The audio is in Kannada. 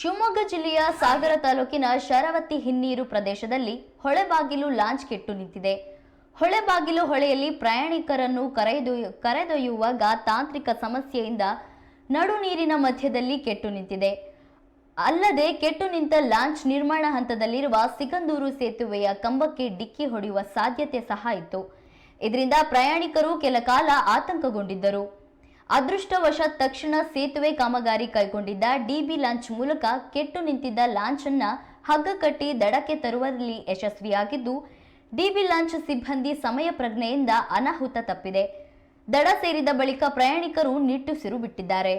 ಶಿವಮೊಗ್ಗ ಜಿಲ್ಲೆಯ ಸಾಗರ ತಾಲೂಕಿನ ಶರಾವತಿ ಹಿನ್ನೀರು ಪ್ರದೇಶದಲ್ಲಿ ಹೊಳೆಬಾಗಿಲು ಲಾಂಚ್ ಕೆಟ್ಟು ನಿಂತಿದೆ. ಹೊಳೆಬಾಗಿಲು ಹೊಳೆಯಲ್ಲಿ ಪ್ರಯಾಣಿಕರನ್ನು ಕರೆದೊಯ್ಯುವಾಗ ತಾಂತ್ರಿಕ ಸಮಸ್ಯೆಯಿಂದ ನಡು ನೀರಿನ ಮಧ್ಯದಲ್ಲಿ ಕೆಟ್ಟು ನಿಂತಿದೆ. ಅಲ್ಲದೆ ಕೆಟ್ಟು ನಿಂತ ಲಾಂಚ್ ನಿರ್ಮಾಣ ಹಂತದಲ್ಲಿರುವ ಸಿಗಂದೂರು ಸೇತುವೆಯ ಕಂಬಕ್ಕೆ ಡಿಕ್ಕಿ ಹೊಡೆಯುವ ಸಾಧ್ಯತೆ ಸಹ ಇತ್ತು. ಇದರಿಂದ ಪ್ರಯಾಣಿಕರು ಕೆಲ ಕಾಲ ಆತಂಕಗೊಂಡಿದ್ದರು. ಅದೃಷ್ಟವಶಾತ್ ತಕ್ಷಣ ಸೇತುವೆ ಕಾಮಗಾರಿ ಕೈಗೊಂಡಿದ್ದ ಡಿಬಿ ಲಾಂಚ್ ಮೂಲಕ ಕೆಟ್ಟು ನಿಂತಿದ್ದ ಲಾಂಚ್ ಅನ್ನ ಹಗ್ಗ ಕಟ್ಟಿ ದಡಕ್ಕೆ ತರುವಲ್ಲಿ ಯಶಸ್ವಿಯಾಗಿದ್ದು, ಡಿಬಿ ಲಾಂಚ್ ಸಿಬ್ಬಂದಿ ಸಮಯ ಪ್ರಜ್ಞೆಯಿಂದ ಅನಾಹುತ ತಪ್ಪಿದೆ. ದಡ ಸೇರಿದ ಬಳಿಕ ಪ್ರಯಾಣಿಕರು ನಿಟ್ಟುಸಿರು ಬಿಟ್ಟಿದ್ದಾರೆ.